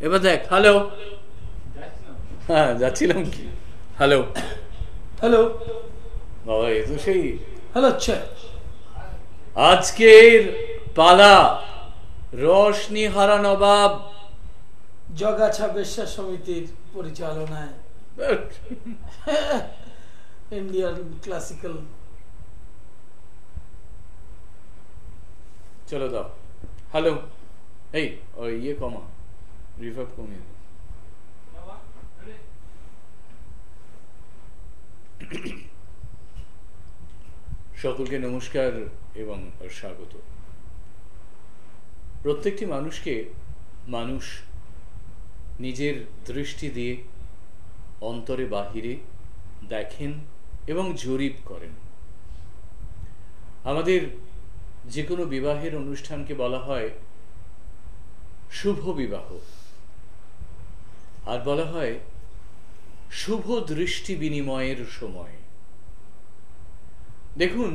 এবার দেখ। হ্যালো, হ্যাঁ যাচ্ছিলাম কি। হ্যালো হ্যালো বাবা, এ তো সেই হ্যালো। আচ্ছা, আজকের পালা রোশনি হারা নবাব। জগাছা বিশ্বাস সমিতির পরিচালনায় ইন্ডিয়ান ক্লাসিক্যাল। চলো দাও। হ্যালো, এই ওই ইয়ে কমা, রিভার্ব কমিয়ে দাও। সকলকে নমস্কার এবং স্বাগত। প্রত্যেকটি মানুষকে মানুষ নিজের দৃষ্টি দিয়ে অন্তরে বাহিরে দেখেন এবং জরিপ করেন। আমাদের যে কোনো বিবাহের অনুষ্ঠানকে বলা হয় শুভ বিবাহ, আর বলা হয় শুভ দৃষ্টি বিনিময়ের সময়। দেখুন,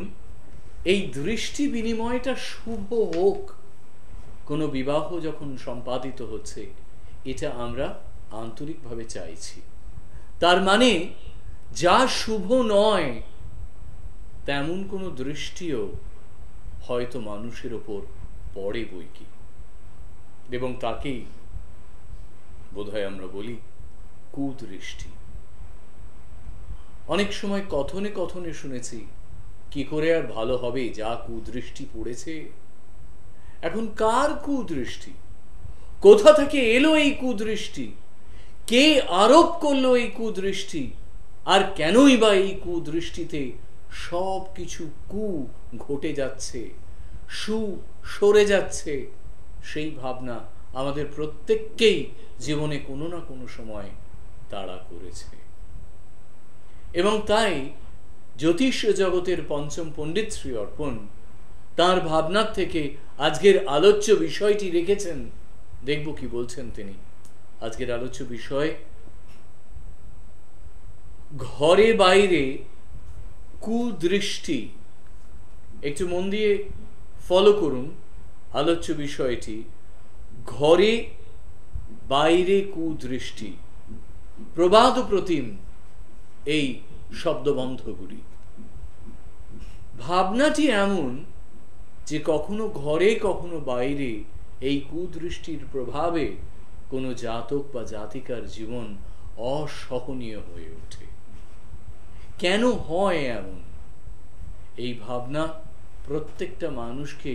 এই দৃষ্টি বিনিময়টা শুভ হোক, কোনো বিবাহ যখন সম্পাদিত হচ্ছে, এটা আমরা আন্তরিকভাবে চাইছি। তার মানে যা শুভ নয় তেমন কোনো দৃষ্টিও হয়তো মানুষের ওপর পড়ে বইকি, এবং তাকেই বোধহয় আমরা বলি কুদৃষ্টি। অনেক সময় কথনে কথনে শুনেছি, কি করে আর ভালো হবে যা কুদৃষ্টি পড়েছে। এখন কার কুদৃষ্টি? কোথা থেকে এলো এই কুদৃষ্টি? কে আরোপ করলো এই কুদৃষ্টি? আর কেনই বা এই কুদৃষ্টিতে সব কিছু কু ঘটে যাচ্ছে, সু সরে যাচ্ছে? সেই ভাবনা আমাদের প্রত্যেককেই জীবনে কোনো না কোনো সময় তাড়া করেছে। এবং তাই জ্যোতিষ জগতের পঞ্চম পণ্ডিত শ্রী অর্পণ তাঁর ভাবনার থেকে আজকের আলোচ্য বিষয়টি রেখেছেন। দেখব কি বলছেন তিনি। আজকের আলোচ্য বিষয় ঘরে বাইরে কুদৃষ্টি। একটু মন দিয়ে ফলো করুন আলোচ্য বিষয়টি, ঘরে বাইরে কুদৃষ্টি। প্রবাদ প্রতিম এই শব্দবন্ধগুলি। ভাবনাটি এমন যে কখনো ঘরে কখনো বাইরে এই কুদৃষ্টির প্রভাবে কোনো জাতক বা জাতিকার জীবন অসহনীয় হয়ে ওঠে। কেন হয় এমন? এই ভাবনা প্রত্যেকটা মানুষকে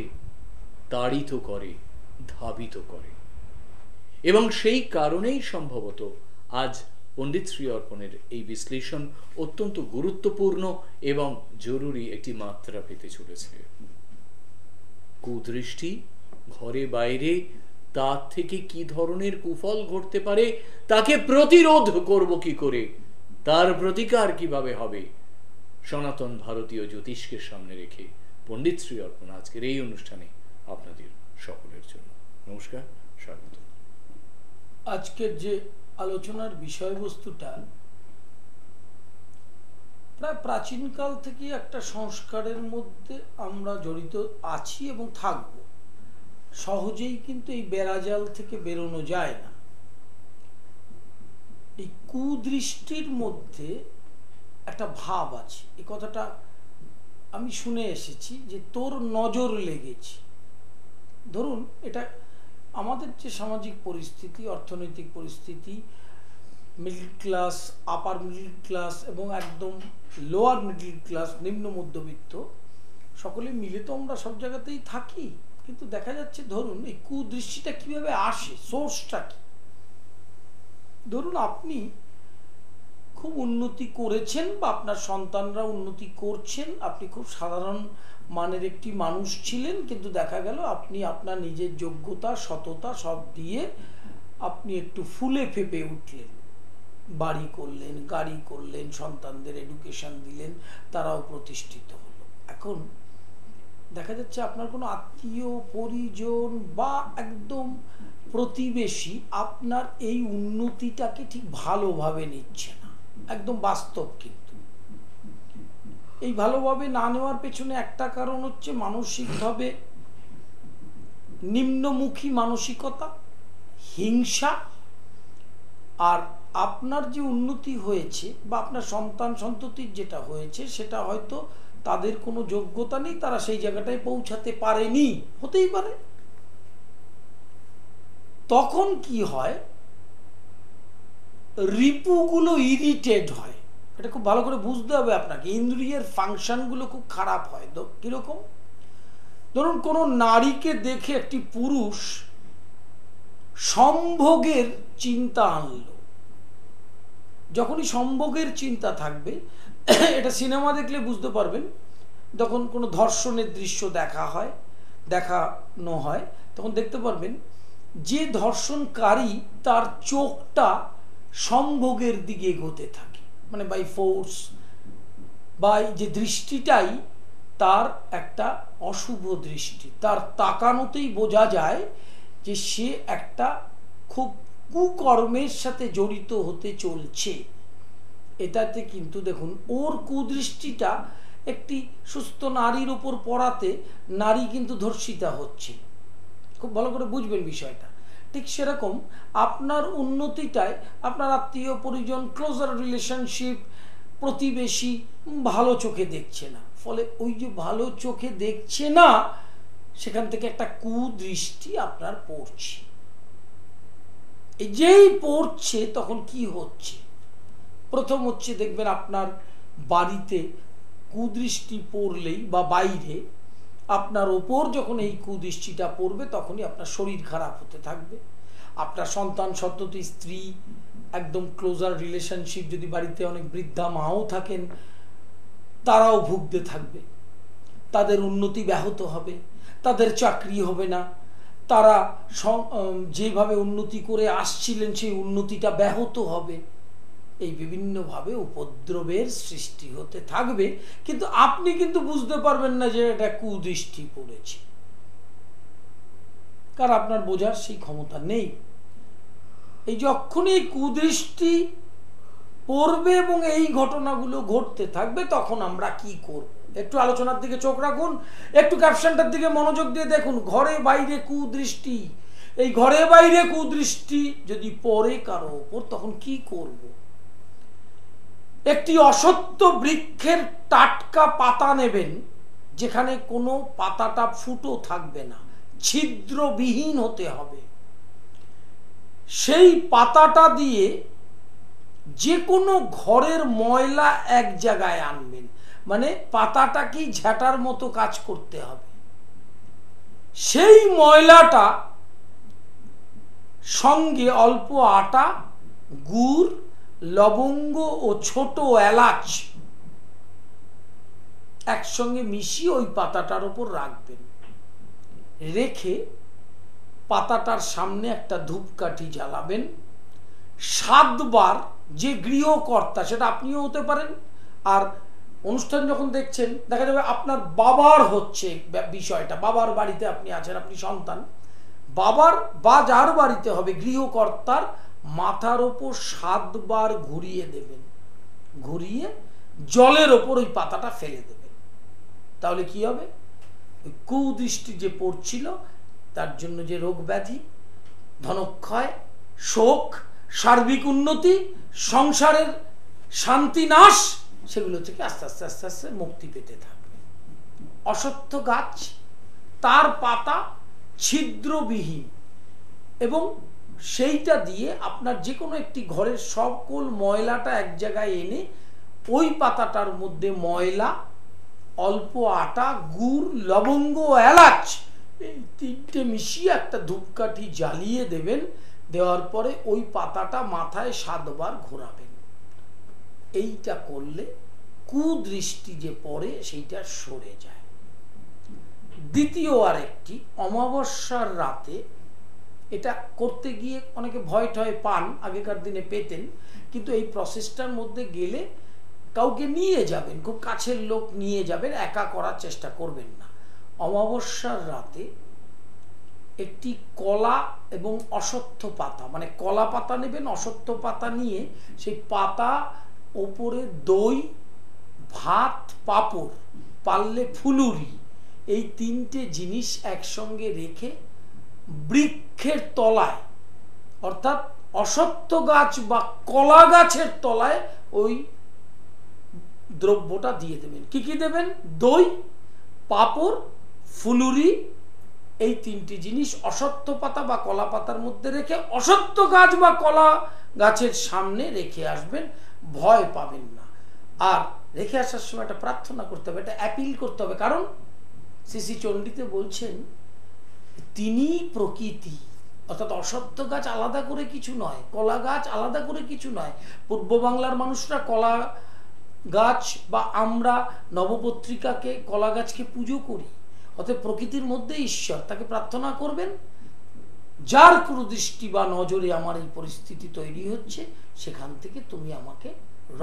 তাড়িত করে, ধাবিত করে, এবং সেই কারণেই সম্ভবত আজ পণ্ডিত শ্রী অর্পণের এই বিশ্লেষণ অত্যন্ত গুরুত্বপূর্ণ এবং জরুরি একটি মাত্রা পেতে চলেছে। কুদৃষ্টি ঘরে বাইরে, তার থেকে কি ধরনের কুফল ঘটতে পারে, তাকে প্রতিরোধ করব কি করে, তার প্রতিকার কিভাবে হবে, সনাতন ভারতীয় জ্যোতিষকে সামনে রেখে পণ্ডিত শ্রী অর্পণ আজকের এই অনুষ্ঠানে আপনাদের সকলের জন্য নমস্কার, স্বাগত। আজকের যে আলোচনার বিষয়বস্তুটা প্রায় প্রাচীনকাল থেকে একটা সংস্কারের মধ্যে আমরা জড়িত আছি এবং থাকব। সহজেই কিন্তু এই বেড়াজাল থেকে বেরোনো যায় না। এই কুদৃষ্টির মধ্যে একটা ভাব আছে। এই কথাটা আমি শুনে এসেছি যে তোর নজর লেগেছে। ধরুন, এটা আমাদের যে সামাজিক পরিস্থিতি, অর্থনৈতিক পরিস্থিতি, মিডল ক্লাস, আপার মিডল ক্লাস এবং একদম লোয়ার মিডল ক্লাস, নিম্ন মধ্যবিত্ত, সকলে মিলে তো আমরা সব জায়গাতেই থাকি। কিন্তু দেখা যাচ্ছে, ধরুন এই কুদৃষ্টিটা কিভাবে আসে, সোর্সটা কি? ধরুন আপনি খুব উন্নতি করেছেন বা আপনার সন্তানরা উন্নতি করছেন, আপনি খুব সাধারণ মানের একটি মানুষ ছিলেন, কিন্তু দেখা গেল আপনি আপনার নিজের যোগ্যতা, সততা সব দিয়ে আপনি একটু ফুলে ফেপে উঠলেন, বাড়ি করলেন, গাড়ি করলেন, সন্তানদের এডুকেশন দিলেন, তারাও প্রতিষ্ঠিত হলো। এখন দেখা যাচ্ছে আপনার কোনো আত্মীয় পরিজন বা একদম প্রতিবেশী আপনার এই উন্নতিটাকে ঠিক ভালোভাবে নিচ্ছে না। একদম বাস্তব। কিন্তু এই ভালোভাবে না নেওয়ার পেছনে একটা কারণ হচ্ছে মানসিকভাবে নিম্নমুখী মানসিকতা, হিংসা আর আপনার যে উন্নতি হয়েছে বা আপনার সন্তান সন্ততির যেটা হয়েছে সেটা হয়তো তাদের কোনো যোগ্যতা নেই, তারা সেই জায়গাটায় পৌঁছাতে পারেনি, হতেই পারে। তখন কি হয়, রিপুগুলো ইরিটেট হয়। এটা খুব ভালো করে বুঝতে হবে আপনাকে। ইন্দ্রিয়ের ফাংশনগুলো খুব খারাপ হয়। কিরকম? ধরুন কোনো নারীকে দেখে একটি পুরুষ সম্ভোগের চিন্তা আনলো। যখনই সম্ভোগের চিন্তা থাকবে, এটা সিনেমা দেখলে বুঝতে পারবেন, যখন কোনো ধর্ষণের দৃশ্য দেখানো হয় তখন দেখতে পারবেন যে ধর্ষণকারী তার চোখটা সম্ভোগের দিকে এগোতে থাকে, মানে বাই ফোর্স, বা যে দৃষ্টিটাই তার একটা অশুভ দৃষ্টি। তার তাকানোতেই বোঝা যায় যে সে একটা খুব কুকর্মের সাথে জড়িত হতে চলছে। এটাতে কিন্তু দেখুন ওর কুদৃষ্টিটা একটি সুস্থ নারীর উপর পড়াতে নারী কিন্তু ধর্ষিতা হচ্ছে। খুব ভালো করে বুঝবেন বিষয়টা। ঠিক সেরকম আপনার উন্নতিটায় আপনার আত্মীয় পরিজন, ক্লোজার রিলেশনশিপ, প্রতিবেশী ভালো চোখে দেখছে না, ফলে ওই যে ভালো চোখে দেখছে না সেখান থেকে একটা কুদৃষ্টি আপনার পড়ছে। এই যেই পড়ছে তখন কি হচ্ছে, প্রথম হচ্ছে দেখবেন আপনার বাড়িতে কুদৃষ্টি পড়লেই বা বাইরে আপনার ওপর যখন এই কুদৃষ্টিটা পড়বে তখনই আপনার শরীর খারাপ হতে থাকবে। আপনার সন্তান সন্ততি, স্ত্রী, একদম ক্লোজার রিলেশনশিপ, যদি বাড়িতে অনেক বৃদ্ধা মাও থাকেন তারাও ভুগতে থাকবে, তাদের উন্নতি ব্যাহত হবে, তাদের চাকরি হবে না, তারা যেভাবে উন্নতি করে আসছিলেন সেই উন্নতিটা ব্যাহত হবে। এই বিভিন্নভাবে উপদ্রবের সৃষ্টি হতে থাকবে, কিন্তু আপনি কিন্তু বুঝতে পারবেন না যে এটা কুদৃষ্টি পড়েছে, কারণ আপনার বোঝার সেই ক্ষমতা নেই। এই যখনই এই কুদৃষ্টি পড়বে এবং এই ঘটনাগুলো ঘটতে থাকবে তখন আমরা কি করব? একটু আলোচনার দিকে চোখ রাখুন, একটু ক্যাপশনটার দিকে মনোযোগ দিয়ে দেখুন। ঘরে বাইরে কুদৃষ্টি, এই ঘরে বাইরে কুদৃষ্টি যদি পড়ে কারো ওপর তখন কি করব? একটি অসত্য বৃক্ষের টাটকা পাতা নেবেন, যেখানে কোনো পাতাটা ফুটো থাকবে না, ছিদ্রবিহীন হতে হবে। সেই পাতাটা দিয়ে যে কোনো ঘরের ময়লা এক জায়গায় আনবেন, মানে পাতাটাকেই ঝাঁটার মতো কাজ করতে হবে। সেই ময়লাটা সঙ্গে অল্প আটা, গুড়, লবঙ্গ ও ছোট এলাচ একসঙ্গে মিশিয়ে ওই পাতাটার উপর রাখবেন। রেখে পাতাটার সামনে একটা ধূপকাঠি জ্বালাবেন। 7 বার, যে গৃহকর্তা, সেটা আপনিও হতে পারেন, আর অনুষ্ঠান যখন দেখছেন দেখা যাবে আপনার বাবার হচ্ছে বিষয়টা, বাবার বাড়িতে আপনি আছেন, আপনি সন্তান, বাবার বা যার বাড়িতে হবে গৃহকর্তার মাথার ওপর 7 বার ঘুরিয়ে দেবেন, ঘুরিয়ে জলের ওপর ওই পাতাটা ফেলে দেবেন। তাহলে কি হবে? ওই কুদৃষ্টি যে পড়ছিল তার জন্য যে রোগ ব্যাধি, ধনক্ষয়, শোক, সার্বিক উন্নতি, সংসারের শান্তি নাশ, সেগুলো থেকে আস্তে আস্তে আস্তে আস্তে মুক্তি পেতে থাকবে। অশ্বত্থ গাছ, তার পাতা ছিদ্রবিহীন, এবং সেইটা দিয়ে আপনার যে কোনো একটি ঘরের সকল ময়লাটা এক জায়গায় এনে ওই পাতাটার মধ্যে ময়লা, অল্প আটা, গুড়, লবঙ্গ, এলাচ, এই 3টে মিশিয়ে একটা ধূপকাঠি জ্বালিয়ে দেবেন। দেওয়ার পরে ওই পাতাটা মাথায় 7 বার ঘোরাবেন। এইটা করলে কুদৃষ্টি যে পড়ে সেইটা সরে যায়। দ্বিতীয় আরেকটি, অমাবস্যার রাতে এটা করতে গিয়ে অনেকে ভয় টয় পান, আগেকার দিনে পেতেন, কিন্তু এই প্রসেসটার মধ্যে গেলে কাউকে নিয়ে যাবেন, খুব কাছের লোক নিয়ে যাবেন, একা করার চেষ্টা করবেন না। অমাবস্যার রাতে একটি কলা এবং অশ্বত্থ পাতা, মানে কলা পাতা নেবেন, অশ্বত্থ পাতা নিয়ে সেই পাতা ওপরে দই, ভাত, পাঁপড়, পারলে ফুলুরি, এই 3টে জিনিস একসঙ্গে রেখে বৃক্ষের তলায়, অর্থাৎ অসত্য গাছ বা কলা গাছের তলায় ওই দ্রব্যটা দিয়ে দেবেন। কি কি দেবেন? দই, পাঁপড়, ফুলুরি, এই তিনটি জিনিস অসত্য পাতা বা কলা পাতার মধ্যে রেখে অসত্য গাছ বা কলা গাছের সামনে রেখে আসবেন। ভয় পাবেন না। আর রেখে আসার সময় একটা প্রার্থনা করতে হবে, একটা অ্যাপিল করতে হবে। কারণ শ্রী শ্রী চণ্ডীতে বলছেন তিনি প্রকৃতি, অর্থাৎ অসত্য গাছ আলাদা করে কিছু নয়, কলা গাছ আলাদা করে কিছু নয়। পূর্ব বাংলার মানুষরা কলা গাছ বা আমরা নবপত্রিকাকে কলা গাছকে পুজো করি। অতএব প্রকৃতির মধ্যে ঈশ্বর, তাকে প্রার্থনা করবেন যার কুদৃষ্টি বা নজরে আমার এই পরিস্থিতি তৈরি হচ্ছে সেখান থেকে তুমি আমাকে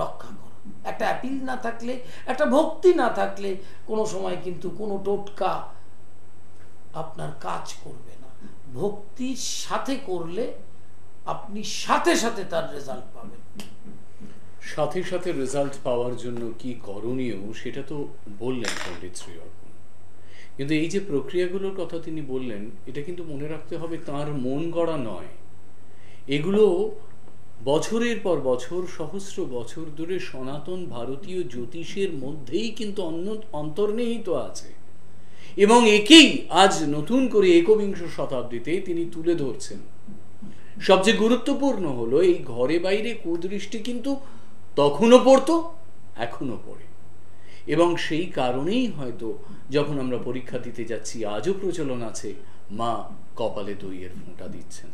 রক্ষা করো। একটা অ্যাপিল না থাকলে, একটা ভক্তি না থাকলে কোনো সময় কিন্তু কোনো টোটকা আপনার কাজ করবে না। ভক্তির সাথে করলে আপনি সাথে সাথে তার রেজাল্ট পাবেন। সাথে সাথে রেজাল্ট পাওয়ার জন্য কি করণীয় সেটা তো বললেন পণ্ডিত শ্রী অর্পণ, কিন্তু এই যে প্রক্রিয়াগুলোর কথা তিনি বললেন এটা কিন্তু মনে রাখতে হবে তার মন গড়া নয়। এগুলো বছরের পর বছর, সহস্র বছর ধরে সনাতন ভারতীয় জ্যোতিষের মধ্যেই কিন্তু অন্তর্নিহিত আছে এবং একেই আজ নতুন করে একবিংশ শতাব্দীতে তিনি তুলে ধরছেন। সবচেয়ে গুরুত্বপূর্ণ হলো এই ঘরে বাইরে কুদৃষ্টি কিন্তু তখনও পড়তো, এখনো পড়ে, এবং সেই কারণেই হয়তো যখন আমরা পরীক্ষা দিতে যাচ্ছি আজও প্রচলন আছে মা কপালে দইয়ের ফোঁটা দিচ্ছেন,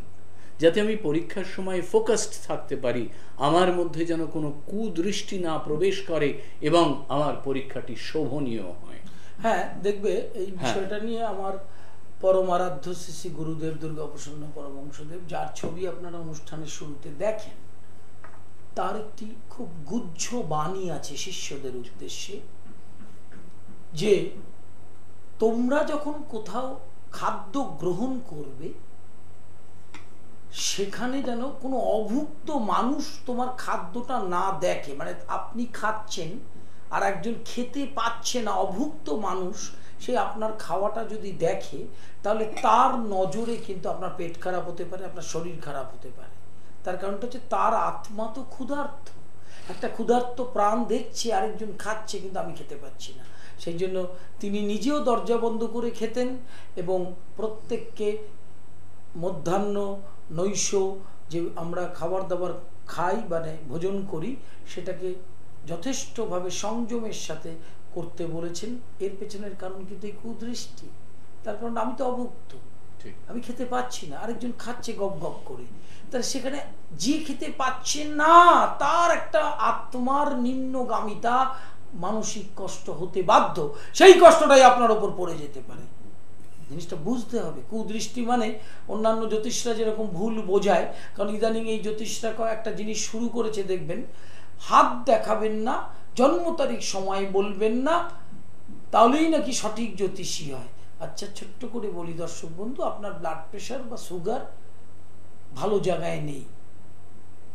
যাতে আমি পরীক্ষার সময় ফোকাসড থাকতে পারি, আমার মধ্যে যেন কোনো কুদৃষ্টি না প্রবেশ করে এবং আমার পরীক্ষাটি শোভনীয় হয়। হ্যাঁ, দেখবে এই বিষয়টা নিয়ে আমার পরম আরাধ্য শ্রী শ্রী গুরুদেব দুর্গাপ্রসন্ন পরমহংসদেব, যার ছবি আপনারা অনুষ্ঠানের শুরুতে দেখেন, তার একটি খুব গুহ্য বাণী আছে শিষ্যদের উদ্দেশ্যে, যে তোমরা যখন কোথাও খাদ্য গ্রহণ করবে সেখানে যেন কোনো অভুক্ত মানুষ তোমার খাদ্যটা না দেখে। মানে আপনি খাচ্ছেন আর একজন খেতে পাচ্ছে না, অভুক্ত মানুষ, সে আপনার খাওয়াটা যদি দেখে তাহলে তার নজরে কিন্তু আপনার পেট খারাপ হতে পারে, আপনার শরীর খারাপ হতে পারে। তার কারণটা হচ্ছে তার আত্মা তো ক্ষুধার্ত, একটা ক্ষুধার্ত প্রাণ দেখছে আরেকজন খাচ্ছে কিন্তু আমি খেতে পাচ্ছি না। সেই জন্য তিনি নিজেও দরজা বন্ধ করে খেতেন এবং প্রত্যেককে মধ্যাহ্ন নৈশ যে আমরা খাবার দাবার খাই মানে ভোজন করি সেটাকে যথেষ্টভাবে সংযমের সাথে করতে বলেছেন। এর পেছনের কারণ কিন্তু এই কুদৃষ্টি। তার কারণ আমি তো অভুক্ত, আমি খেতে পাচ্ছি না, আরেকজন খাচ্ছে গপ গপ করে। তাহলে সেখানে যে খেতে পাচ্ছে না তার একটা আত্মার নিম্নগামিতা, মানসিক কষ্ট হতে বাধ্য, সেই কষ্টটাই আপনার ওপর পড়ে যেতে পারে। জিনিসটা বুঝতে হবে। কুদৃষ্টি মানে অন্যান্য জ্যোতিষরা যেরকম ভুল বোঝায়, কারণ ইদানিং এই জ্যোতিষরা একটা জিনিস শুরু করেছে দেখবেন, হাত দেখাবেন না, জন্ম তারিখ সময় বলবেন না, তাহলেই নাকি সঠিক জ্যোতিষী হয়। আচ্ছা, ছোট্ট করে বলি দর্শক বন্ধু, আপনার ব্লাড প্রেশার বা সুগার ভালো জায়গায় নেই,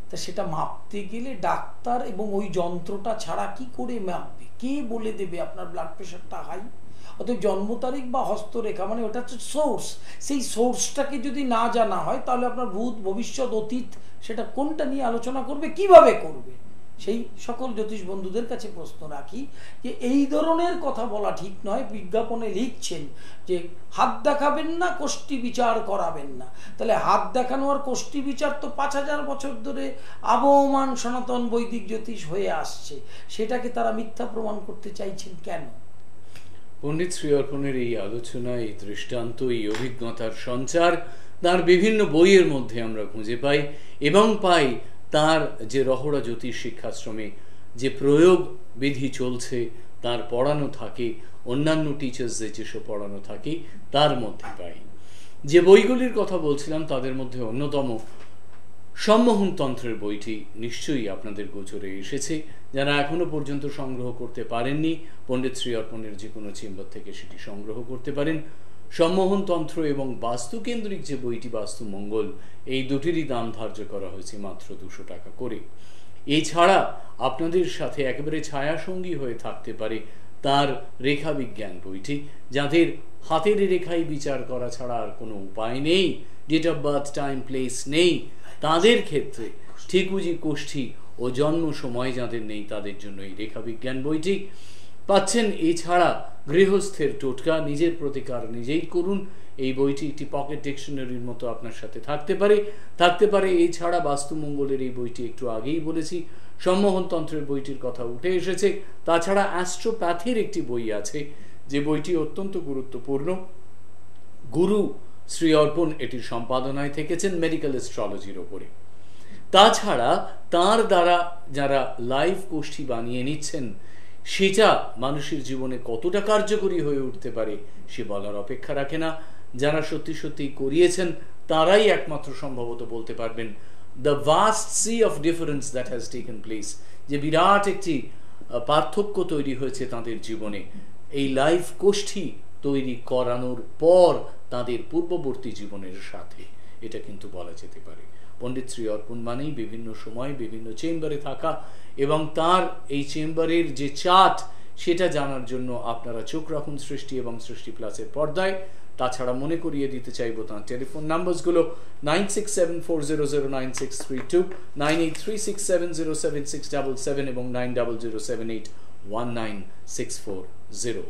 তা সেটা মাপতে গেলে ডাক্তার এবং ওই যন্ত্রটা ছাড়া কি করে মাপবে? কে বলে দেবে আপনার ব্লাড প্রেশারটা হাই? অতএব জন্ম তারিখ বা হস্তরেখা মানে ওটা হচ্ছে সোর্স। সেই সোর্সটাকে যদি না জানা হয় তাহলে আপনার ভূত ভবিষ্যৎ অতীত সেটা কোনটা নিয়ে আলোচনা করবে, কিভাবে করবে? সেই সকল জ্যোতিষ বন্ধুদের কাছে প্রশ্ন রাখি যে এই ধরনের কথা বলা ঠিক নয়। বিজ্ঞাপনে লিখছেন যে হাত দেখাবেন না, কোষ্ঠী বিচার করাবেন না। তাহলে হাত দেখানো আর কোষ্ঠী বিচার তো 5000 বছর ধরে আবহমান সনাতন বৈদিক জ্যোতিষ হয়ে আসছে, সেটাকে তারা মিথ্যা প্রমাণ করতে চাইছেন কেন? পণ্ডিত শ্রী অর্পণের এই আলোচনা, এই দৃষ্টান্ত, এই অভিজ্ঞতার সঞ্চার তার বিভিন্ন বইয়ের মধ্যে আমরা খুঁজে পাই এবং পাই তার যে রহড়া জ্যোতিষ শিক্ষাশ্রমে যে প্রয়োগ বিধি চলছে তার পড়ানো থাকে, অন্যান্য টিচার্সদের যেসব পড়ানো থাকে তার মধ্যে পাই। যে বইগুলির কথা বলছিলাম তাদের মধ্যে অন্যতম সম্মোহন তন্ত্রের বইটি নিশ্চয়ই আপনাদের গোচরে এসেছে। যারা এখনো পর্যন্ত সংগ্রহ করতে পারেননি, পণ্ডিত শ্রী অর্পণের যে কোনো চেম্বার থেকে সেটি সংগ্রহ করতে পারেন। সম্মোহন তন্ত্র এবং বাস্তুকেন্দ্রিক যে বইটি বাস্তু মঙ্গল, এই দুটিরই দাম ধার্য করা হয়েছে মাত্র 200 টাকা করে। এছাড়া আপনাদের সাথে একেবারে ছায়াসঙ্গী হয়ে থাকতে পারে তার রেখা বিজ্ঞান বইটি, যাদের হাতের রেখায় বিচার করা ছাড়া আর কোনো উপায় নেই, date of birth time place নেই, তাদের ক্ষেত্রে ঠিকুজি কোষ্ঠী ও জন্ম সময় যাদের নেই তাদের জন্য এই রেখা বিজ্ঞান বইটি পাচ্ছেন। এছাড়া গৃহস্থের টোটকা, নিজের প্রতিকার নিজেই করুন, এই বইটি একটি পকেট ডিকশনারির মতো আপনার সাথে থাকতে পারে। এছাড়া বাস্তুমঙ্গলের এই বইটি একটু আগেই বলেছি, সম্মোহন তন্ত্রের বইটির কথা উঠে এসেছে। তাছাড়া অ্যাস্ট্রোপ্যাথির একটি বই আছে যে বইটি অত্যন্ত গুরুত্বপূর্ণ, গুরু শ্রী অর্পণ এটির সম্পাদনায় থেকেছেন মেডিকেল অ্যাস্ট্রোলজির ওপরে। তাছাড়া তার দ্বারা যারা লাইভ কোষ্ঠী বানিয়ে নিচ্ছেন সেটা মানুষের জীবনে কতটা কার্যকরী হয়ে উঠতে পারে সে বলার অপেক্ষা রাখে না। যারা সত্যি সত্যি করিয়েছেন তারাই একমাত্র সম্ভবত বলতে পারবেন the vast sea of difference that has taken place, যে বিরাট একটি পার্থক্য তৈরি হয়েছে তাদের জীবনে এই লাইভ কোষ্ঠী তৈরি করানোর পর তাদের পূর্ববর্তী জীবনের সাথে। এটা কিন্তু বলা যেতে পারে পণ্ডিত শ্রী অর্পণ মানেই বিভিন্ন সময় বিভিন্ন চেম্বারে থাকা, এবং তার এই চেম্বারের যে চার্ট সেটা জানার জন্য আপনারা চোখ রাখুন সৃষ্টি এবং সৃষ্টি প্লাসের পর্দায়। তাছাড়া মনে করিয়ে দিতে চাইব তাঁর টেলিফোন নাম্বারসগুলো 9674009632, 9836707677 এবং 9007819640।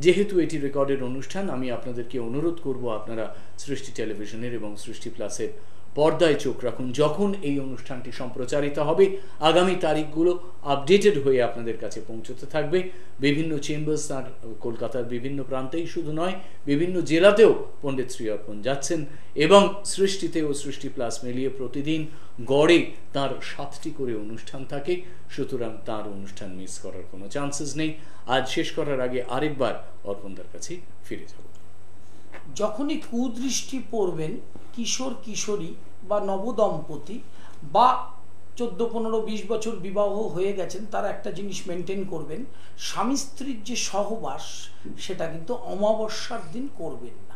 যেহেতু এটি রেকর্ডেড অনুষ্ঠান, আমি আপনাদেরকে অনুরোধ করব আপনারা সৃষ্টি টেলিভিশনের এবং সৃষ্টি প্লাসের পর্দায় চোখ রাখুন। যখন এই অনুষ্ঠানটি সম্প্রচারিত হবে আগামী তারিখগুলো আপডেটেড হয়ে আপনাদের কাছে পৌঁছতে থাকবে। বিভিন্ন চেম্বার্স তার কলকাতার বিভিন্ন প্রান্তেই শুধু নয় বিভিন্ন জেলাতেও পণ্ডিত শ্রী অর্পণ যাচ্ছেন, এবং সৃষ্টিতে ও সৃষ্টি প্লাস মিলিয়ে প্রতিদিন গড়ে তার 7টি করে অনুষ্ঠান থাকে। সুতরাং তার অনুষ্ঠান মিস করার কোনো চান্সেস নেই। আজ শেষ করার আগে আরেকবার অর্পণদার কাছে ফিরে যাব। যখনই কুদৃষ্টি পড়বেন কিশোর কিশোরী বা নবদম্পতি বা 14-15-20 বছর বিবাহ হয়ে গেছেন, তারা একটা জিনিস মেনটেন করবেন, স্বামী স্ত্রীর যে সহবাস সেটা কিন্তু অমাবস্যার দিন করবেন না।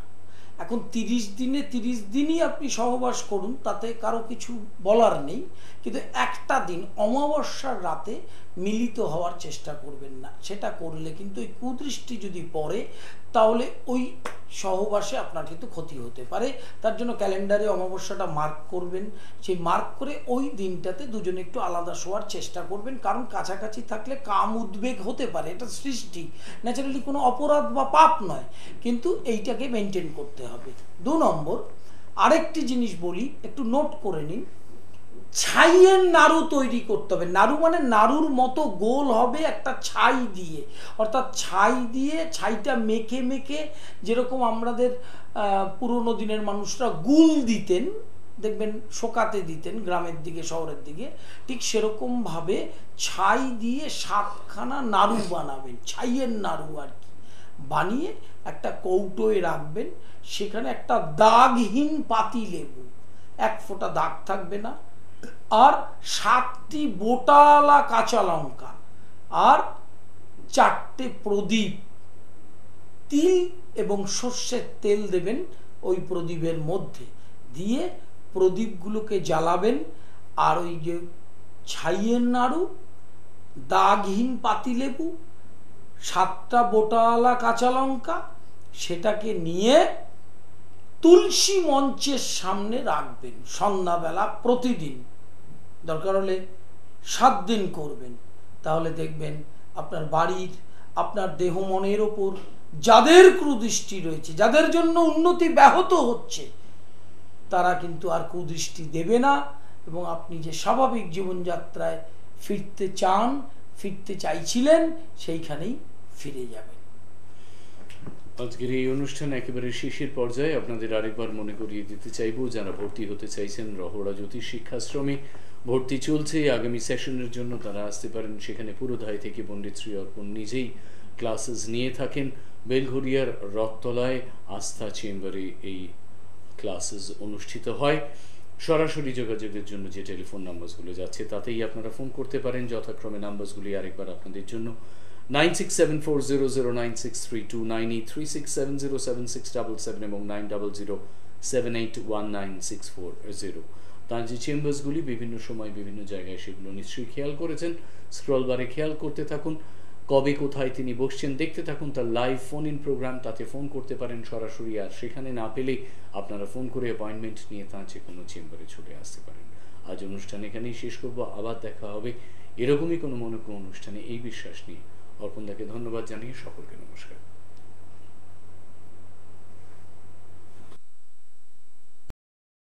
এখন 30 দিনে 30 দিনই আপনি সহবাস করুন, তাতে কারো কিছু বলার নেই, কিন্তু একটা দিন অমাবস্যার রাতে মিলিত হওয়ার চেষ্টা করবেন না। সেটা করলে কিন্তু ওই কুদৃষ্টি যদি পড়ে তাহলে ওই সহবাসে আপনার কিন্তু ক্ষতি হতে পারে। তার জন্য ক্যালেন্ডারে অমাবস্যাটা মার্ক করবেন, সেই মার্ক করে ওই দিনটাতে দুজনে একটু আলাদা শোয়ার চেষ্টা করবেন, কারণ কাছাকাছি থাকলে কাম উদ্বেগ হতে পারে। এটা সৃষ্টি, ন্যাচারালি কোনো অপরাধ বা পাপ নয়, কিন্তু এইটাকে মেনটেন করতে হবে। 2 নম্বর আরেকটি জিনিস বলি, একটু নোট করে নিন, ছাইয়ের নাড়ু তৈরি করতে হবে। নাড়ু মানে নাড়ুর মতো গোল হবে একটা ছাই দিয়ে, অর্থাৎ ছাই দিয়ে ছাইটা মেখে মেখে যেরকম আমাদের পুরোনো দিনের মানুষরা গুল দিতেন, দেখবেন শোকাতে দিতেন গ্রামের দিকে শহরের দিকে, ঠিক সেরকম ভাবে ছাই দিয়ে 7খানা নাড়ু বানাবেন, ছাইয়ের নাড়ু আর কি বানিয়ে একটা কৌটোয় রাখবেন। সেখানে একটা দাগহীন পাতি লেবু, 1 ফোঁটা দাগ থাকবে না, আর 7টি বোটালা কাঁচা লঙ্কা, আর 4টে প্রদীপ, তিল এবং সর্ষের তেল দেবেন ওই প্রদীপের মধ্যে, দিয়ে প্রদীপগুলোকে জ্বালাবেন। আর ওই যে ছাইয়ের নাড়ু, দাগহীন পাতিলেবু, 7টা বোটালা কাঁচা লঙ্কা, সেটাকে নিয়ে তুলসী মঞ্চের সামনে রাখবেন সন্ধ্যাবেলা প্রতিদিন। দরকার হলে 7 দিন করবেন, তাহলে দেখবেন আপনার বাড়ির, আপনার দেহ মনের ওপর যাদের কুদৃষ্টি রয়েছে, যাদের জন্য উন্নতি ব্যাহত হচ্ছে, তারা কিন্তু আর কুদৃষ্টি দেবে না, এবং আপনি যে স্বাভাবিক জীবনযাত্রায় ফিরতে চান, ফিরতে চাইছিলেন, সেইখানেই ফিরে যাবেন। আজকের এই অনুষ্ঠান একেবারে শেষের পর্যায়ে। আপনাদের আরেকবার মনে করিয়ে দিতে চাইব, যারা ভর্তি হতে চাইছেন রহড়া জ্যোতিষ শিক্ষাশ্রমে ভর্তি চলছে, আগামী সেশনের জন্য তারা আসতে পারেন। সেখানে পুরোধায় থেকে পণ্ডিত শ্রী অর্পণ নিজেই ক্লাসেস নিয়ে থাকেন। বেলঘরিয়ার রথতলায় আস্থা চেম্বারে এই ক্লাসেস অনুষ্ঠিত হয়। সরাসরি যোগাযোগের জন্য যে টেলিফোন নাম্বারগুলো যাচ্ছে তাতেই আপনারা ফোন করতে পারেন। যথাক্রমে নাম্বারগুলি আরেকবার আপনাদের জন্য 9674009632, 9836707677 এবং 9007819640। তার যে চেম্বার্সগুলি বিভিন্ন সময় বিভিন্ন জায়গায়, সেগুলো নিশ্চয়ই খেয়াল করেছেন। স্ক্রল বারে খেয়াল করতে থাকুন। কবে কোথায় তিনি বসছেন দেখতে থাকুন তার লাইভ ফোন ইন প্রোগ্রাম, তাতে ফোন করতে পারেন সরাসরি, আর সেখানে না পেলে আপনারা ফোন করে অ্যাপয়েন্টমেন্ট নিয়ে তাঁর যে কোনো চেম্বারে ছুটে আসতে পারেন। আজ অনুষ্ঠান এখানেই শেষ করব, আবার দেখা হবে এরকমই কোনো অনুষ্ঠানে, এই বিশ্বাস নিয়ে। অর্পণদাকে ধন্যবাদ জানিয়ে সকলকে নমস্কার।